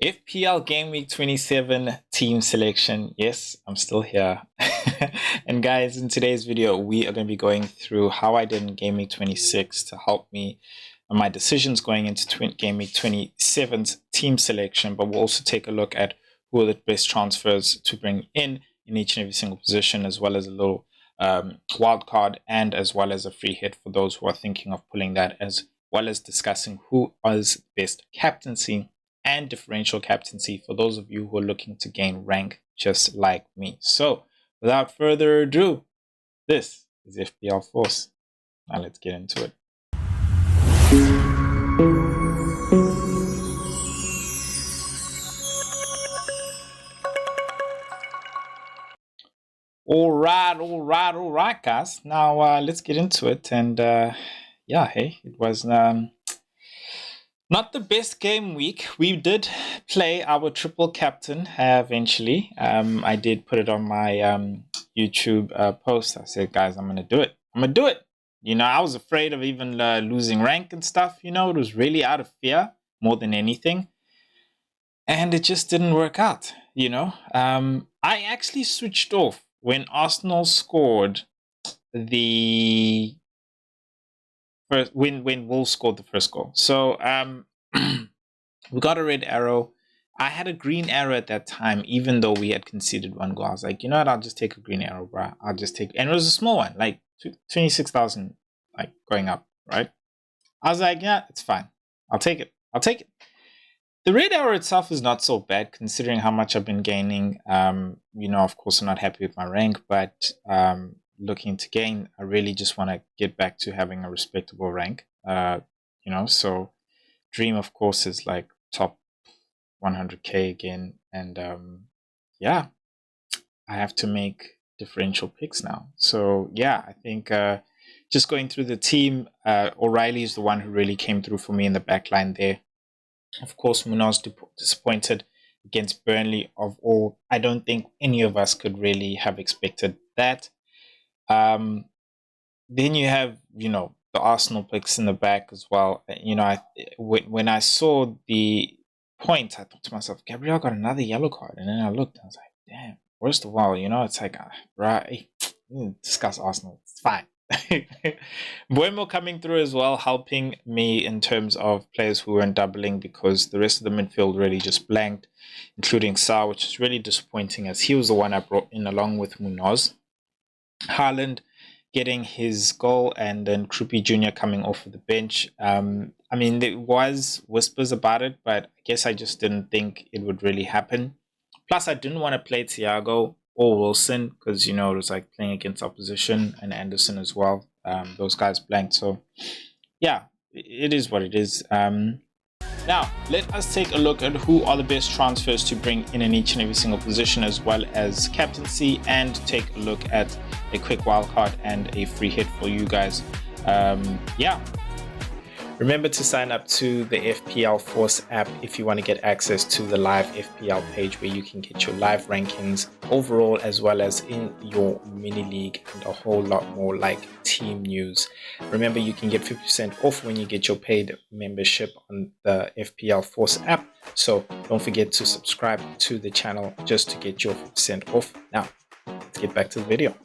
FPL Gameweek 27 Team Selection. Yes, I'm still here. And guys, in today's video, we are going to be going through how I did in Gameweek 26 to help me and my decisions going into Gameweek 27's Team Selection. But we'll also take a look at who are the best transfers to bring in each and every single position, as well as a little wild card and as well as a free hit for those who are thinking of pulling that, as well as discussing who is best captaincy and differential captaincy for those of you who are looking to gain rank just like me. So without further ado, this is FPL Force. Now let's get into it. All right, guys. Now let's get into it. And yeah, hey, it was not the best game week. We did play our triple captain eventually. I did put it on my YouTube post. I said, guys, I'm gonna do it. You know, I was afraid of even losing rank and stuff. You know, it was really out of fear more than anything. And it just didn't work out, you know. I actually switched off when Arsenal scored the first, when Wolves scored the first goal. So we got a red arrow. I had a green arrow at that time, even though we had conceded one goal. I was like, you know what, I'll just take a green arrow, bro. I'll just take, and it was a small one, like 26,000, like going up, right? I was like, yeah, it's fine. I'll take it. The red arrow itself is not so bad considering how much I've been gaining. You know, of course, I'm not happy with my rank, but looking to gain, I really just want to get back to having a respectable rank. You know, so dream, of course, is like top 100k again. And yeah, I have to make differential picks now. So yeah, I think just going through the team, O'Reilly is the one who really came through for me in the back line there. Of course, Munoz disappointed against Burnley. Of all, I don't think any of us could really have expected that. Then you have, you know, the Arsenal picks in the back as well. You know, when I saw the point, I thought to myself, Gabriel got another yellow card. And then I looked and I was like, damn, worst of all, you know, it's like, right, discuss Arsenal. It's fine. Buemo coming through as well, helping me in terms of players who weren't doubling, because the rest of the midfield really just blanked, including Sa, which is really disappointing as he was the one I brought in along with Munoz. Haaland getting his goal, and then Krupi Jr. coming off of the bench. I mean, there was whispers about it, but I guess I just didn't think it would really happen. Plus, I didn't want to play Thiago or Wilson because, you know, it was like playing against opposition, and Anderson as well. Those guys blanked. So, yeah, it is what it is. Now, let us take a look at who are the best transfers to bring in each and every single position, as well as captaincy, and take a look at a quick wildcard and a free hit for you guys. Yeah. Remember to sign up to the FPL Force app if you want to get access to the live FPL page where you can get your live rankings overall, as well as in your mini league and a whole lot more like team news. Remember, you can get 50% off when you get your paid membership on the FPL Force app. So don't forget to subscribe to the channel just to get your 50% off. Now, let's get back to the video.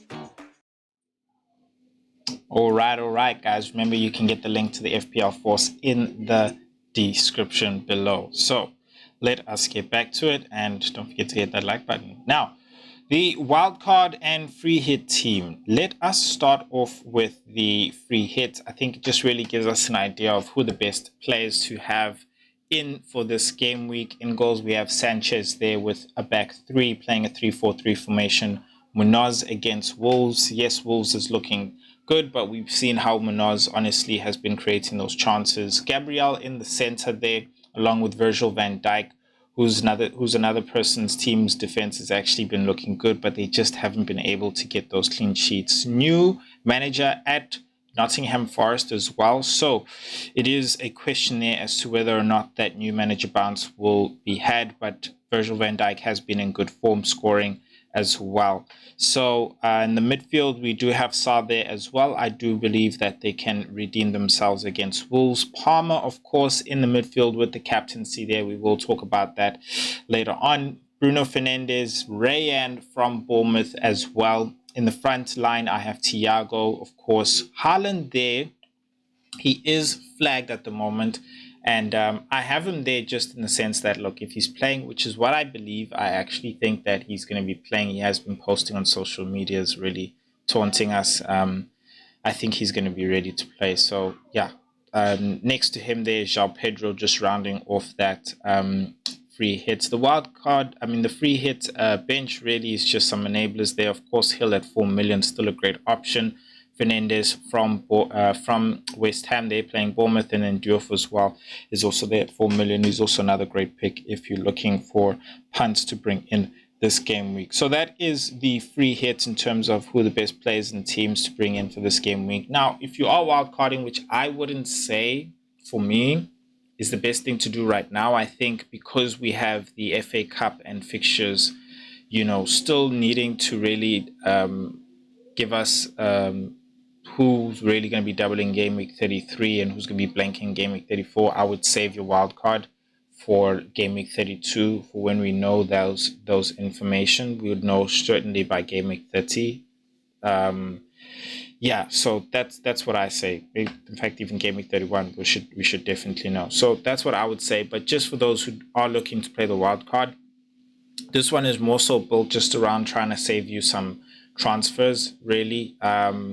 All right, guys. Remember, you can get the link to the FPL Force in the description below. So let us get back to it, and don't forget to hit that like button. Now, the wildcard and free hit team. Let us start off with the free hit. I think it just really gives us an idea of who the best players to have in for this game week. In goals, we have Sanchez there with a back three, playing a 3-4-3 formation. Munoz against Wolves. Yes, Wolves is looking good, but we've seen how Munoz honestly has been creating those chances. Gabriel in the center there, along with Virgil van Dijk, who's another person's team's defense has actually been looking good, but they just haven't been able to get those clean sheets. New manager at Nottingham Forest as well, so it is a question there as to whether or not that new manager bounce will be had, but Virgil van Dijk has been in good form, scoring as well. So in the midfield, we do have Sarr there as well. I do believe that they can redeem themselves against Wolves. Palmer, of course, in the midfield with the captaincy there. We will talk about that later on. Bruno Fernandes, Rayan from Bournemouth as well. In the front line, I have Thiago, of course. Haaland there. He is flagged at the moment. And I have him there just in the sense that, look, if he's playing, which is what I believe, I actually think that he's going to be playing. He has been posting on social medias, really taunting us. I think he's going to be ready to play. So, yeah. Next to him there is João Pedro, just rounding off that free hits. The free hit bench really is just some enablers there. Of course, Hill at 4 million, still a great option. Fernandes from West Ham, they're playing Bournemouth, and then Diouf as well is also there at 4 million. He's also another great pick if you're looking for punts to bring in this game week. So that is the free hits in terms of who are the best players and teams to bring in for this game week. Now, if you are wildcarding, which I wouldn't say for me is the best thing to do right now, I think because we have the FA Cup and fixtures, still needing to really give us who's really going to be doubling game week 33 and who's going to be blanking game week 34. I would save your wild card for game week 32 for when we know those information. We would know certainly by game week 30. So that's what I say. In fact, even game week 31, we should definitely know. So that's what I would say. But just for those who are looking to play the wild card, this one is more so built just around trying to save you some transfers, really,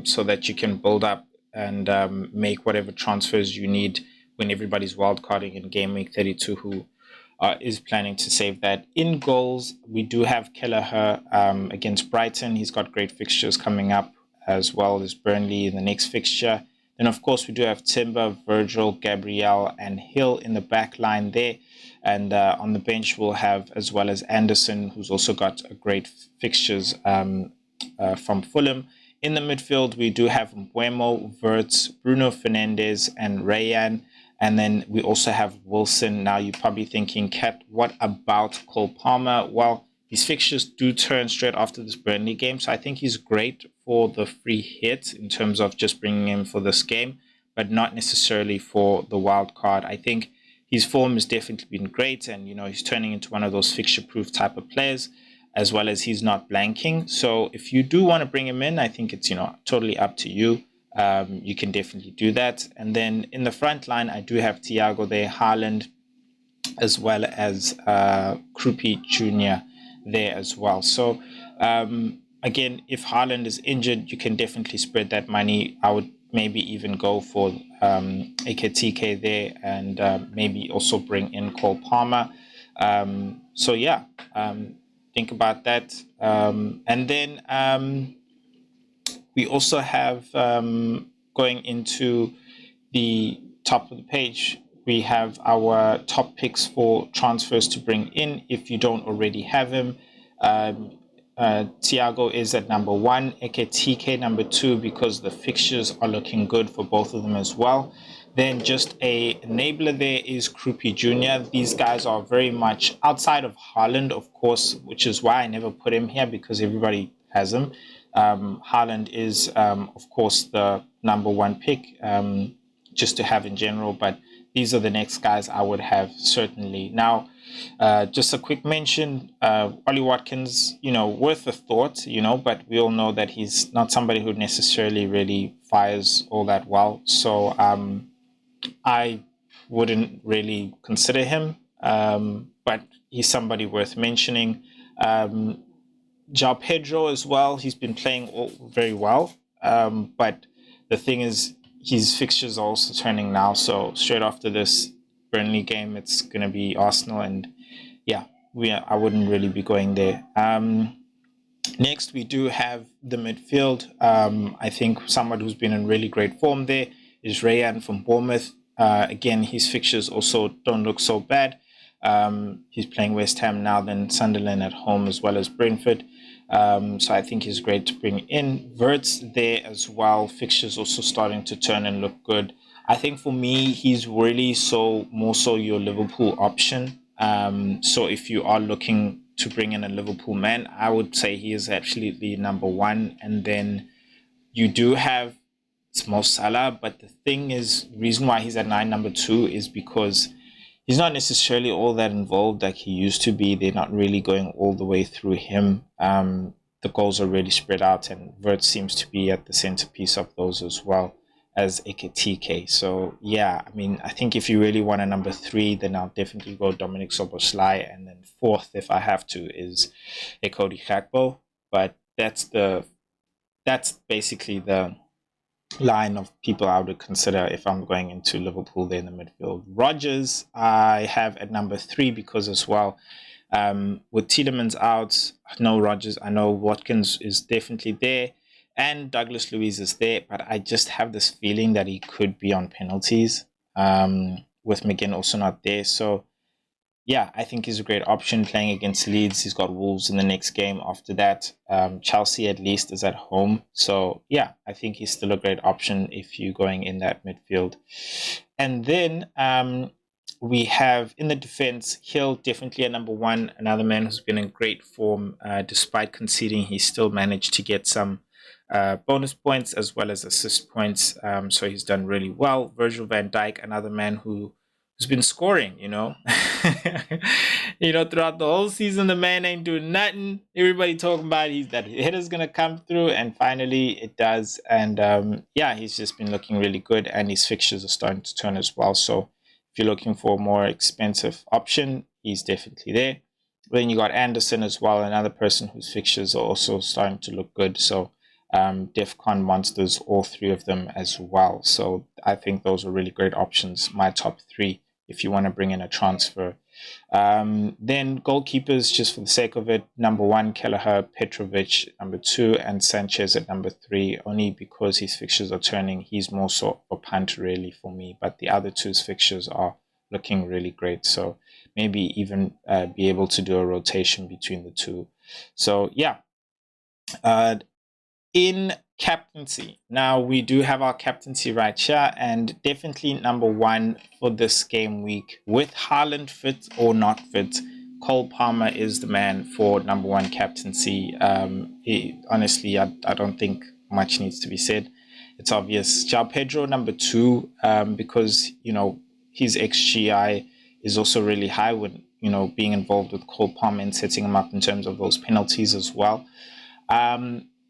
so that you can build up and make whatever transfers you need when everybody's wildcarding in game week 32 who is planning to save that. In goals, we do have Kelleher against Brighton. He's got great fixtures coming up, as well as Burnley in the next fixture. Then, of course, we do have Timber, Virgil, Gabriel, and Hill in the back line there. And on the bench, we'll have as well as Anderson, who's also got a great fixtures from Fulham. In the midfield, we do have Mbeumo, Wirtz, Bruno Fernandes, and Rayan. And then we also have Wilson. Now, you're probably thinking, Kat, what about Cole Palmer? Well, his fixtures do turn straight after this Burnley game. So I think he's great for the free hit in terms of just bringing him for this game, but not necessarily for the wild card. I think his form has definitely been great. And, he's turning into one of those fixture-proof type of players, as well as he's not blanking. So if you do want to bring him in, I think it's, totally up to you. You can definitely do that. And then in the front line, I do have Thiago there, Haaland, as well as Krupi Jr. there as well. So again, if Haaland is injured, you can definitely spread that money. I would maybe even go for AKTK there and maybe also bring in Cole Palmer. Think about that. And then we also have, going into the top of the page, we have our top picks for transfers to bring in if you don't already have him. Thiago is at number 1, AKTK number 2, because the fixtures are looking good for both of them as well. Then just a enabler there is Krupi Jr. These guys are very much outside of Haaland, of course, which is why I never put him here because everybody has him. Haaland is, of course, the number 1 pick just to have in general, but these are the next guys I would have certainly. Now, just a quick mention, Ollie Watkins, worth a thought, but we all know that he's not somebody who necessarily really fires all that well. So I wouldn't really consider him, but he's somebody worth mentioning. João Pedro as well, he's been playing very well, but the thing is, his fixtures are also turning now. So straight after this Burnley game, it's going to be Arsenal, and I wouldn't really be going there. Next, we do have the midfield. I think someone who's been in really great form there is Rayan from Bournemouth. Again, his fixtures also don't look so bad. He's playing West Ham now, then Sunderland at home, as well as Brentford. So I think he's great to bring in. Wirtz there as well. Fixtures also starting to turn and look good. I think for me, he's really more so your Liverpool option. So if you are looking to bring in a Liverpool man, I would say he is absolutely number one. And then you do have Mo Salah, but the thing is, reason why he's at number two is because he's not necessarily all that involved like he used to be. They're not really going all the way through him. The goals are really spread out, and Vert seems to be at the centerpiece of those as well as Ekitike. So yeah, I mean, I think if you really want a number three, then I'll definitely go Dominic Soboslai, and then fourth, if I have to, is Cody Gakpo. But that's basically the line of people I would consider if I'm going into Liverpool there in the midfield. Rodgers, I have at number three because as well, with Tielemans out, no Rodgers. I know Watkins is definitely there, and Douglas Luiz is there, but I just have this feeling that he could be on penalties. With McGinn also not there, so yeah, I think he's a great option playing against Leeds. He's got Wolves in the next game after that. Chelsea at least is at home. So yeah, I think he's still a great option if you're going in that midfield. And then we have in the defense, Hill, definitely a number one. Another man who's been in great form. Despite conceding, he still managed to get some bonus points as well as assist points. So he's done really well. Virgil van Dijk, another man who's been scoring, throughout the whole season, the man ain't doing nothing. Everybody talking about that hitter's going to come through, and finally it does. And he's just been looking really good, and his fixtures are starting to turn as well. So if you're looking for a more expensive option, he's definitely there. Then you got Anderson as well, another person whose fixtures are also starting to look good. So DEFCON monsters, all three of them as well. So I think those are really great options. My top three, if you want to bring in a transfer. Then goalkeepers, just for the sake of it, number one, Kelleher, Petrovic, number two, and Sanchez at number three, only because his fixtures are turning. He's more so a punt really for me, but the other two's fixtures are looking really great. So maybe even be able to do a rotation between the two. So yeah. In captaincy, now we do have our captaincy right here, and definitely number one for this game week, with Haaland fit or not fit, Cole Palmer is the man for number one captaincy. Honestly, I don't think much needs to be said. It's obvious. João Pedro number two, because his XGI is also really high when being involved with Cole Palmer and setting him up in terms of those penalties as well.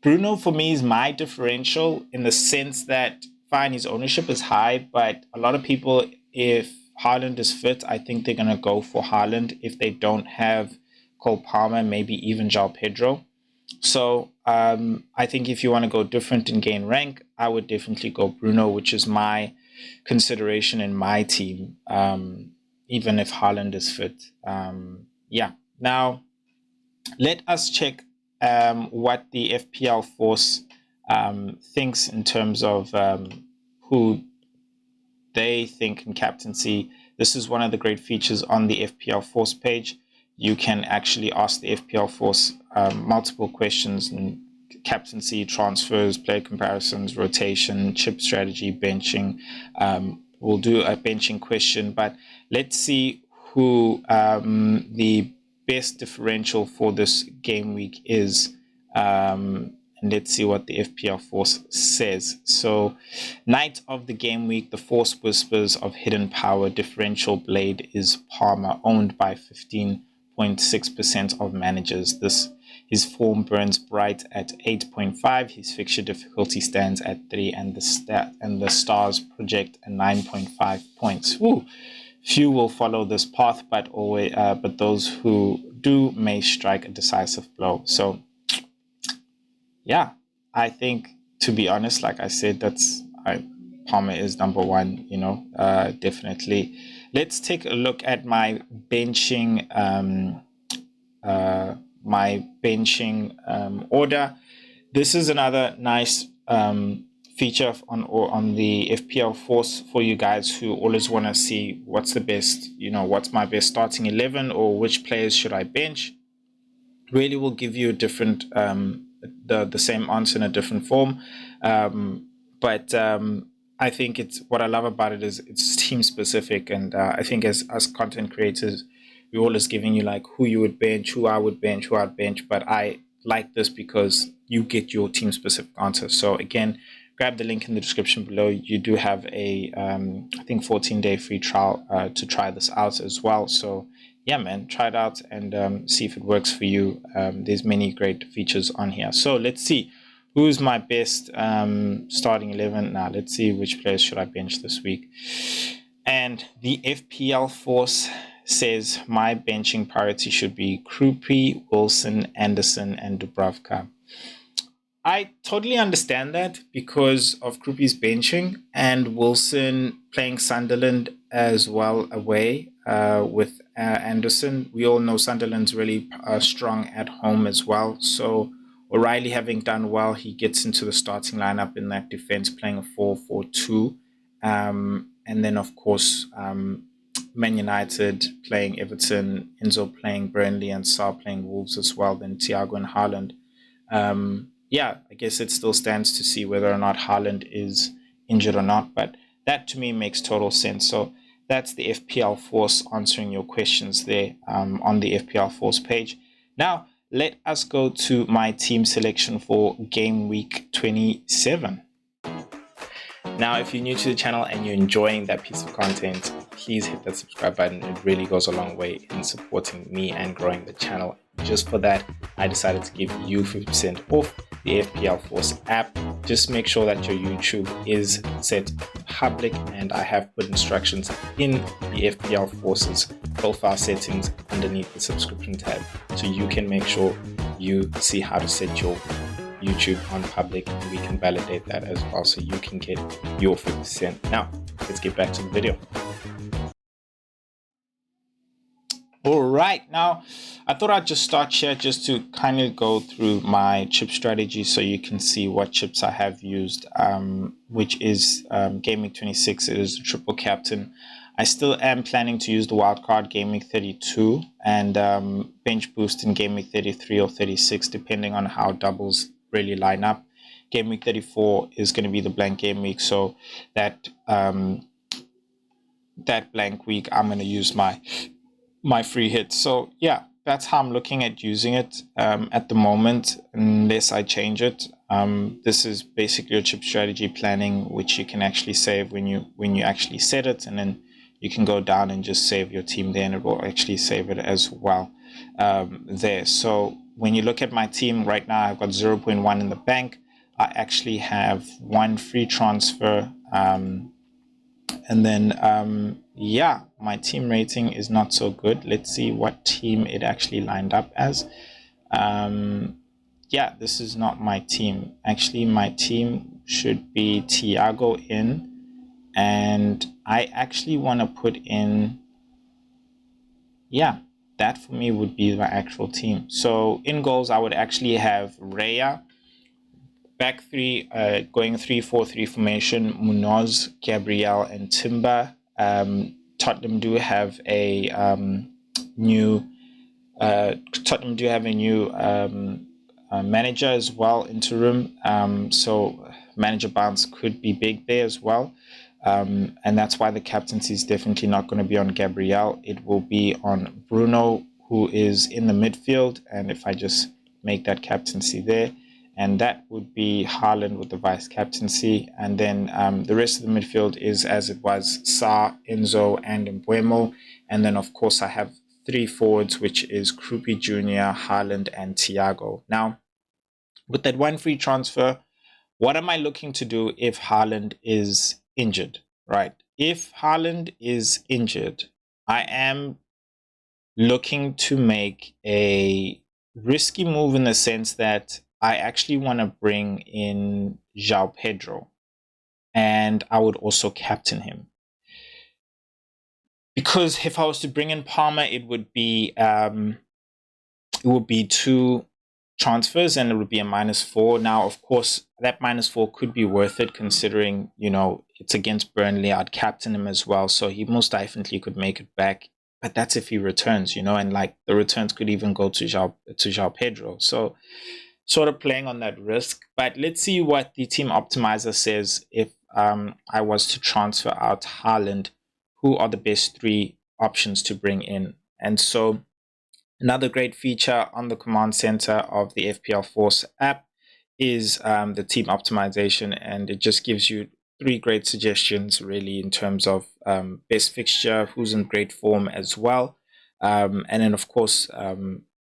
Bruno, for me, is my differential in the sense that, fine, his ownership is high, but a lot of people, if Haaland is fit, I think they're going to go for Haaland. If they don't have Cole Palmer, maybe even João Pedro. So I think if you want to go different and gain rank, I would definitely go Bruno, which is my consideration in my team, even if Haaland is fit. Now, let us check what the FPL Force thinks in terms of who they think in captaincy. This is one of the great features on the FPL Force page. You can actually ask the FPL Force multiple questions in captaincy, transfers, player comparisons, rotation, chip strategy, benching. We'll do a benching question, but let's see who the best differential for this game week is, and let's see what the FPL Force says. So, night of the game week, the Force whispers of hidden power. Differential blade is Palmer, owned by 15.6% of managers. His form burns bright at 8.5. His fixture difficulty stands at 3, and the stars project at 9.5 points. Woo! Few will follow this path, but those who do may strike a decisive blow. So, yeah, I think, to be honest, like I said, Palmer is number one. Definitely. Let's take a look at my benching order. This is another nice feature on the FPL Force for you guys who always want to see what's the best, what's my best starting 11 or which players should I bench. Really will give you a different the same answer in a different form, but I think what I love about it is it's team specific, and I think as content creators we're always giving you like who you would bench, who I would bench, who I'd bench. But I like this because you get your team specific answer. So again, grab the link in the description below. You do have a I think 14-day free trial to try this out as well. So yeah, man, try it out and see if it works for you. There's many great features on here. So let's see who's my best starting 11. Now let's see which players should I bench this week. And the FPL Force says my benching priority should be Krupi, Wilson, Anderson, and Dubravka. I totally understand that because of Krupi's benching and Wilson playing Sunderland as well away with Anderson. We all know Sunderland's really strong at home as well. So O'Reilly having done well, he gets into the starting lineup in that defense playing a 4-4-2. And then, of course, Man United playing Everton, Enzo playing Burnley, and Sarr playing Wolves as well, then Thiago and Haaland. Yeah, I guess it still stands to see whether or not Haaland is injured or not, but that to me makes total sense. So that's the FPL Force answering your questions there on the FPL Force page. Now, let us go to my team selection for Game Week 27. Now, if you're new to the channel and you're enjoying that piece of content, please hit that subscribe button. It really goes a long way in supporting me and growing the channel. Just for that, I decided to give you 50% off the FPL Force app. Just make sure that your YouTube is set public, and I have put instructions in the FPL Force's profile settings underneath the subscription tab, so you can make sure you see how to set your YouTube on public, and we can validate that as well, so you can get your 50%. Now, let's get back to the video. All right, now I thought I'd just start here just to kind of go through my chip strategy so you can see what chips I have used, which is Game Week 26. It is the triple captain. I still am planning to use the wildcard Game Week 32 and bench boost in Game Week 33 or 36, depending on how doubles really line up. Game Week 34 is going to be the blank game week, so that that blank week I'm going to use my free hit. So yeah, that's how I'm looking at using it at the moment, unless I change it. This is basically a chip strategy planning, which you can actually save when you actually set it, and then you can go down and just save your team there, and it will actually save it as well there. So when you look at my team right now, I've got 0.1 in the bank. I actually have 1 free transfer, and then yeah, my team rating is not so good. Let's see what team it actually lined up as. Yeah, this is not my team. Actually, my team should be Thiago in, and I actually want to put in, yeah, that for me would be my actual team. So in goals, I would actually have Raya. Back three, going 3-4-3 formation, Munoz, Gabriel, and Timber. Tottenham do have a new manager as well, interim. So manager bounce could be big there as well. And that's why the captaincy is definitely not going to be on Gabriel. It will be on Bruno, who is in the midfield. And if I just make that captaincy there, and that would be Haaland with the vice captaincy. And then the rest of the midfield is as it was: Sarr, Enzo, and Mbeumo. And then, of course, I have 3 forwards, which is Krupi Jr., Haaland, and Thiago. Now, with that 1 free transfer, what am I looking to do if Haaland is injured, right? If Haaland is injured, I am looking to make a risky move in the sense that I actually want to bring in João Pedro, and I would also captain him. Because if I was to bring in Palmer, it would be 2 transfers and it would be a -4. Now, of course, that -4 could be worth it considering, you know, it's against Burnley. I'd captain him as well, so he most definitely could make it back. But that's if he returns, you know, and like the returns could even go to João Pedro. So sort of playing on that risk. But let's see what the team optimizer says if I was to transfer out Haaland. Who are the best 3 options to bring in? And so another great feature on the command center of the FPL Force app is the team optimization, and it just gives you 3 great suggestions really in terms of best fixture, who's in great form as well. And then of course,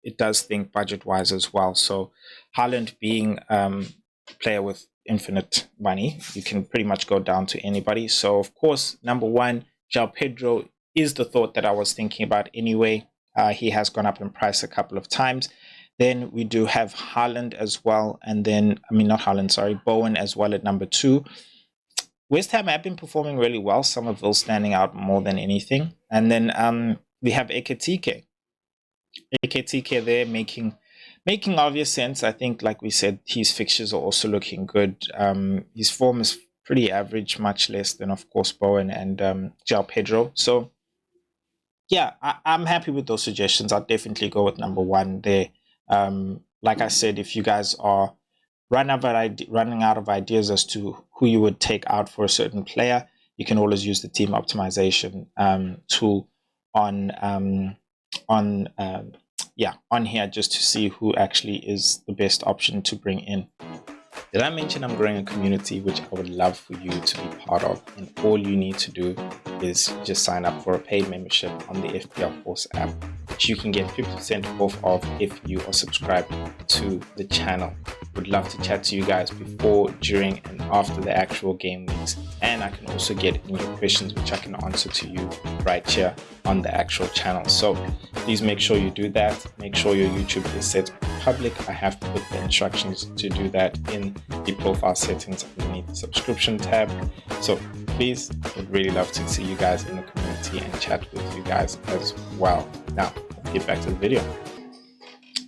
it does think budget wise as well. So Haaland being a player with infinite money, you can pretty much go down to anybody. So of course, number 1, João Pedro is the thought that I was thinking about anyway. He has gone up in price a couple of times. Then we do have Haaland as well. And then, not Haaland, sorry, Bowen as well at number 2. West Ham have been performing really well. Somerville standing out more than anything. And then we have Ekitike. Ekitike there making obvious sense. I think, like we said, his fixtures are also looking good. His form is pretty average, much less than, of course, Bowen and João Pedro. So, yeah, I'm happy with those suggestions. I'll definitely go with number 1 there. Like I said, if you guys are running out of ideas as to who you would take out for a certain player, you can always use the team optimization tool on here just to see who actually is the best option to bring in. Did I mention I'm growing a community which I would love for you to be part of? And all you need to do is just sign up for a paid membership on the FPL Force app, which you can get 50% off of if you are subscribed to the channel. Would love to chat to you guys before, during, and after the actual game weeks. And I can also get in your questions, which I can answer to you right here on the actual channel. So please make sure you do that. Make sure your YouTube is set public. I have put the instructions to do that in the profile settings underneath the subscription tab. So please, I would really love to see you guys in the community and chat with you guys as well. Now, let's get back to the video.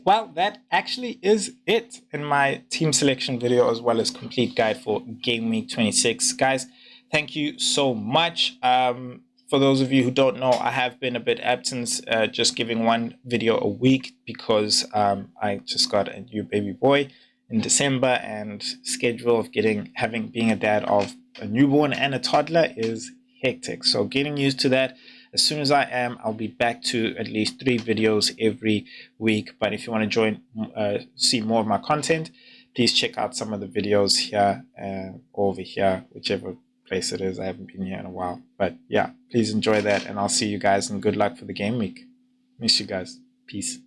Well, that actually is it in my team selection video, as well as complete guide for Game Week 26. Guys, thank you so much. For those of you who don't know, I have been a bit absent, just giving one video a week because I just got a new baby boy in December, and schedule of being a dad of a newborn and a toddler is hectic. So getting used to that. As soon as I am, I'll be back to at least 3 videos every week. But if you want to see more of my content, please check out some of the videos here or over here, whichever place it is. I haven't been here in a while. But yeah, please enjoy that, and I'll see you guys, and good luck for the game week. Miss you guys. Peace.